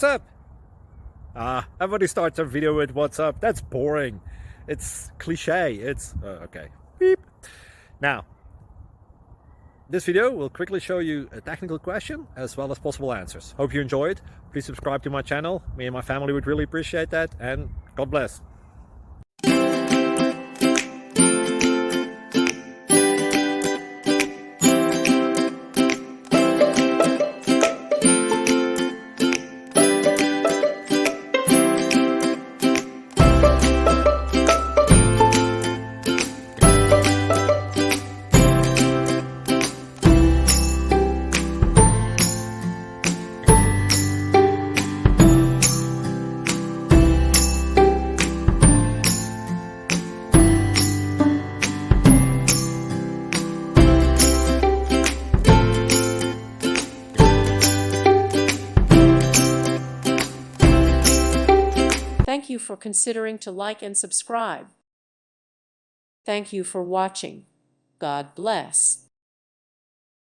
What's up? Everybody starts their video with what's up. That's boring. It's cliche. It's okay. Beep. Now, this video will quickly show you a technical question as well as possible answers. Hope you enjoyed. Please subscribe to my channel. Me and my family would really appreciate that, and God bless. Thank you for considering to like and subscribe. Thank you for watching. God bless.